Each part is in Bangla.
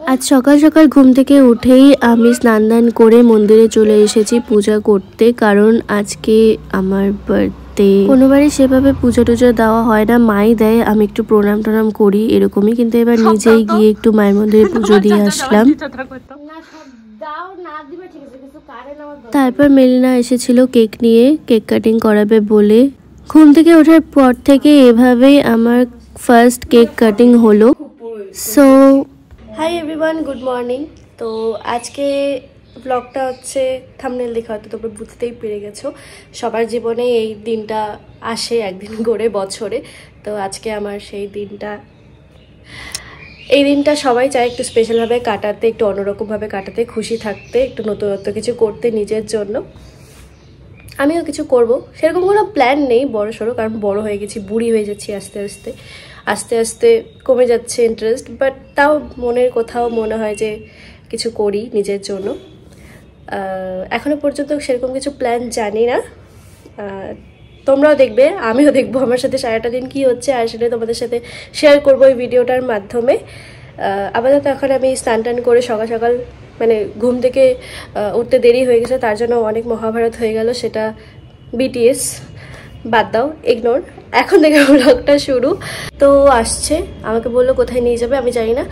আজ সকাল সকাল ঘুম থেকে উঠেই আমি স্নান দান করে মন্দিরে চলে এসেছি পূজা করতে, কারণ আজকে আমার বার্থডে। কোনোবারই সেভাবে পুজো টুজো দেওয়া হয় না, মাই দেয়, আমি একটু প্রণাম টনাম করি এরকমই। কিন্তু এবার নিজেই গিয়ে একটু মায়ের মন্দিরে পুজো দিয়ে আসলাম। তারপর মেলিনা এসেছিল কেক নিয়ে, কেক কাটিং করাবে বলে। ঘুম থেকে ওঠার পর থেকে এভাবেই আমার ফার্স্ট কেক কাটিং হলো। So hi everyone, good morning. তো আজকে ব্লগটা হচ্ছে থাম্বনেল দেখে হয়তো তোমরা বুঝতেই পেরে গেছো, সবার জীবনে এই দিনটা আসে একদিন করে বছরে। তো আজকে আমার সেই দিনটা, এই দিনটা সবাই চায় একটু স্পেশালভাবে কাটাতে, একটু অন্যরকমভাবে কাটাতে, খুশি থাকতে, একটু নতুনত্ব কিছু করতে নিজের জন্য। আমিও কিছু করব, সেরকম কোনো প্ল্যান নেই বড় সড়ো, কারণ বড় হয়ে গেছি, বুড়ি হয়ে যাচ্ছি আস্তে আস্তে, আস্তে আস্তে কমে যাচ্ছে ইন্টারেস্ট। বাট তাও মনের কোথাও মনে হয় যে কিছু করি নিজের জন্য। এখনো পর্যন্ত সেরকম কিছু প্ল্যান জানি না, তোমরাও দেখবে, আমিও দেখবো আমার সাথে সারাটা দিন কী হচ্ছে, আর সেটা তোমাদের সাথে শেয়ার করবো এই ভিডিওটার মাধ্যমে। আপাতত এখন আমি স্নান টান করে সকাল সকাল, মানে ঘুম থেকে উঠতে দেরি হয়ে গেছে, তার জন্য অনেক মহাভারত হয়ে গেল, সেটা বিটিএস বাদ দাও, ইগনোর। এখন থেকে ব্লগটা শুরু। তো আসছে, আমাকে বললো কোথায় নিয়ে যাবে আমি জানি না।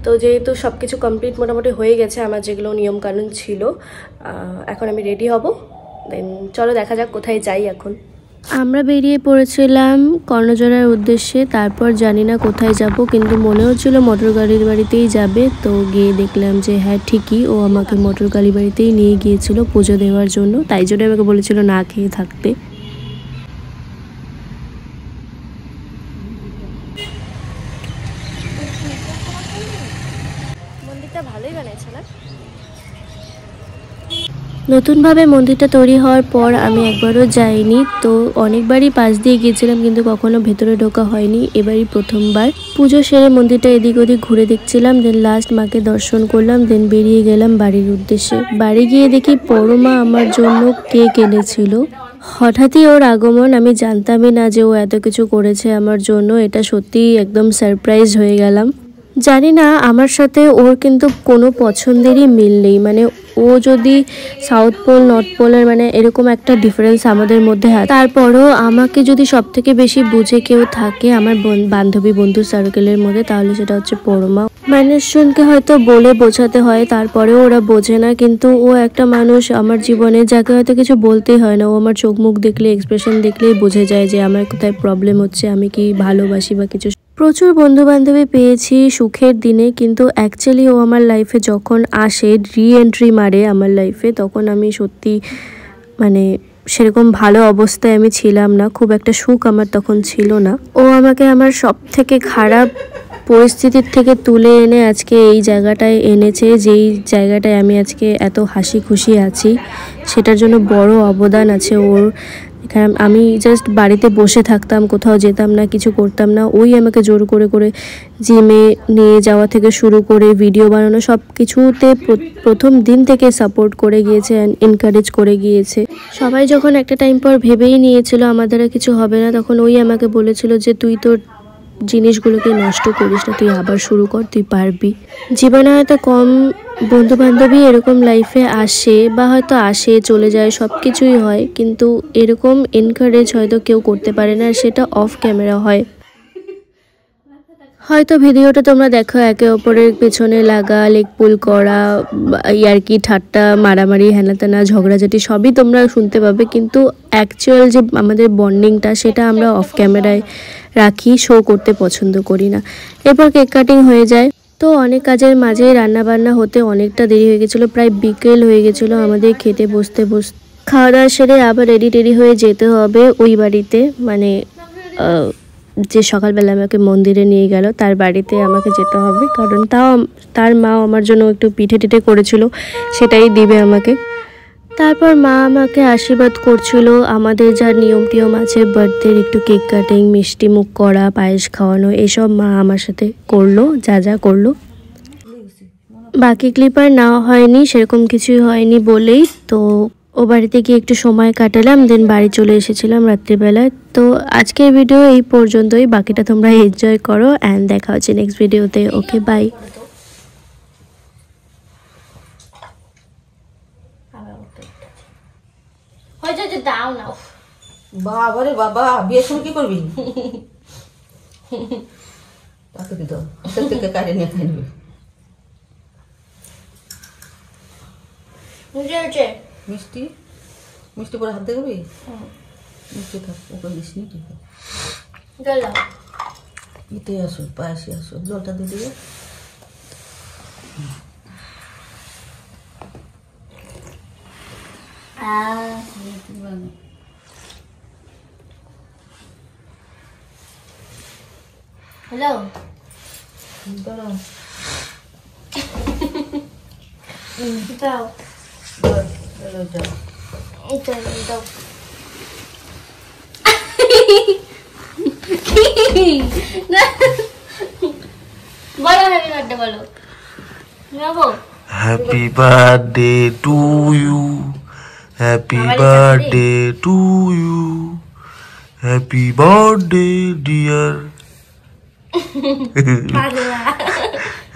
তো যেহেতু সব কিছু কমপ্লিট মোটামুটি হয়ে গেছে, আমার যেগুলো নিয়মকানুন ছিল, এখন আমি রেডি হব। দেন চলো দেখা যাক কোথায় যাই এখন। আমরা বেরিয়ে পড়েছিলাম কর্ণজোড়ার উদ্দেশ্যে, তারপর জানি না কোথায় যাব, কিন্তু মনে হচ্ছিল মোটর গাড়ির বাড়িতেই যাবে। তো গিয়ে দেখলাম যে হ্যাঁ ঠিকই, ও আমাকে মোটর গাড়ি বাড়িতেই নিয়ে গিয়েছিল পুজো দেওয়ার জন্য, তাই জন্য আমাকে বলেছিল না খেয়ে থাকতে। মন্দিরটা ভালোই বানিয়েছে না? নতুনভাবে মন্দিরটা তৈরি হওয়ার পর আমি একবারও যাইনি, তো অনেকবারই পাশ দিয়ে গিয়েছিলাম কিন্তু কখনো ভেতরে ঢোকা হয়নি, এবারই প্রথমবার। পুজো সেরে মন্দিরটা এদিক ওদিক ঘুরে দেখছিলাম, দেন লাস্ট মাকে দর্শন করলাম, দেন বেরিয়ে গেলাম বাড়ির উদ্দেশ্যে। বাড়ি গিয়ে দেখি পরমা আমার জন্য কেক এনেছিল। হঠাৎই ওর আগমন, আমি জানতামই না যে ও এত কিছু করেছে আমার জন্য, এটা সত্যিই একদম সারপ্রাইজ হয়ে গেলাম। জানি না, আমার সাথে ওর কিন্তু কোনো পছন্দেরই মিল নেই, মানে ও যদি সাউথ পোল নর্থ পোলের মানে এরকম একটা ডিফারেন্স আমাদের মধ্যে আছে, তারপরও আমাকে যদি সব থেকে বেশি বুঝে কেউ থাকে আমার বান্ধবী বন্ধু সার্কেলের মধ্যে, তাহলে সেটা হচ্ছে পরমা। মানুষজনকে হয়তো বলে বোঝাতে হয়, তারপরেও ওরা বোঝে না, কিন্তু ও একটা মানুষ আমার জীবনে যাকে হয়তো কিছু বলতেই হয় না, ও আমার চোখ মুখ দেখলে, এক্সপ্রেশন দেখলেই বুঝে যায় যে আমার কোথায় প্রবলেম হচ্ছে, আমি কি ভালোবাসি বা কিছু। প্রচুর বন্ধু বান্ধবী পেয়েছি সুখের দিনে, কিন্তু অ্যাকচুয়ালি ও আমার লাইফে যখন আসে, রি-এন্ট্রি মারে আমার লাইফে, তখন আমি সত্যি মানে সেরকম ভালো অবস্থায় আমি ছিলাম না, খুব একটা সুখ আমার তখন ছিল না। ও আমাকে আমার সব থেকে খারাপ পরিস্থিতির থেকে তুলে এনে আজকে এই জায়গাটায় এনেছে, যেই জায়গাটায় আমি আজকে এত হাসি খুশি আছি, সেটার জন্য বড় অবদান আছে ওর। কারণ আমি জাস্ট বাড়িতে বসে থাকতাম, কোথাও যেতাম না, কিছু করতাম না, ওই আমাকে জোর করে করে জিমে নিয়ে যাওয়া থেকে শুরু করে ভিডিও বানানো সব কিছুতে প্রথম দিন থেকে সাপোর্ট করে গিয়েছে, এনকারেজ করে গিয়েছে। সবাই যখন একটা টাইম পর ভেবেই নিয়েছিল আমার দ্বারা কিছু হবে না, তখন ওই আমাকে বলেছিল যে তুই তোর জিনিসগুলোকে নষ্ট করিস না, তুই আবার শুরু কর, তুই পারবি। জীবনে হয়তো কম বন্ধু বান্ধবী এরকম লাইফে আসে, বা হয়তো আসে চলে যায়, সব কিছুই হয়, কিন্তু এরকম এনকারেজ হয়তো কেউ করতে পারে না, আর সেটা অফ ক্যামেরা হয়। হয়তো ভিডিওটা তোমরা দেখো একে অপরের পেছনে লাগা, লেকপুল করা, ইয়ার্কি ঠাট্টা, মারামারি, হেনাতেনা, ঝগড়াঝাটি সবই তোমরা শুনতে পাবে, কিন্তু অ্যাকচুয়াল যে আমাদের বন্ডিংটা সেটা আমরা অফ ক্যামেরায় রাখি, শো করতে পছন্দ করি না। এরপর কেক কাটিং হয়ে যায়। তো অনেক কাজের মাঝে রান্নাবান্না হতে অনেকটা দেরি হয়ে গেছিলো, প্রায় বিকেল হয়ে গেছিলো আমাদের খেতে বসতে বসতে। খাওয়া দাওয়া সেরে আবার রেডি হয়ে যেতে হবে ওই বাড়িতে, মানে যে সকালবেলা আমাকে মন্দিরে নিয়ে গেল তার বাড়িতে আমাকে যেতে হবে, কারণ তার মা আমার জন্য একটু পিঠে টিঠে করেছিল, সেটাই দিবে আমাকে। তারপর মা আমাকে আশীর্বাদ করছিল, আমাদের যা নিয়ম টিয়ম আছে বার্থডের, একটু কেক কাটিং, মিষ্টি মুখ করা, পায়েস খাওয়ানো, এসব মা আমার সাথে করলো, যা করলো। বাকি ক্লিপ আর নেওয়া হয়নি, সেরকম কিছুই হয়নি বলেই তো ও বাড়িতে গিয়ে একটু সময় কাটালাম, দেন বাড়ি চলে এসেছিলাম রাত্রিবেলায়। তো আজকের ভিডিও এই পর্যন্তই, বাকিটা তোমরা এনজয় করো, অ্যান্ড দেখা হচ্ছে নেক্সট ভিডিওতে। ওকে, বাই। হয়েছে দাও না। বাবা রে বাবা, বিয়ের সময় কি করবি? তাকে দিত থেকে কাটে নিয়ে খাই নেবে। মিষ্টি মিষ্টি পরে হাত দেখবি, মিষ্টি থাক ওকে দিস নি। ঠিক আছে ইতে আসো, পাশে আসো, জলটা দিয়ে দিবে। হ্যালো দাঁড়াও, দাও দাও। বলো হ্যাপি বার্থডে বলো। যাবো happy birthday to you, happy birthday to you, happy birthday dear,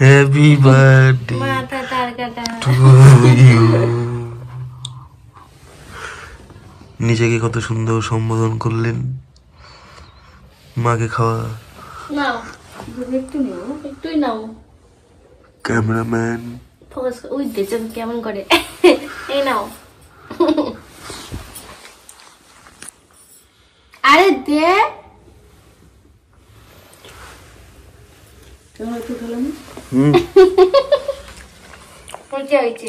happy birthday মাথা তার কাটা। To you. নিজেকে কত সুন্দর সম্বোধন করলেন। মাকে খাওয়া। নাও একটু নাও, একটুই নাও। ক্যামেরাম্যান ফোকাস ওই দেখো কেমন করে। এই নাও। আরে দে কেমন একটু খেলাম। হয়েছে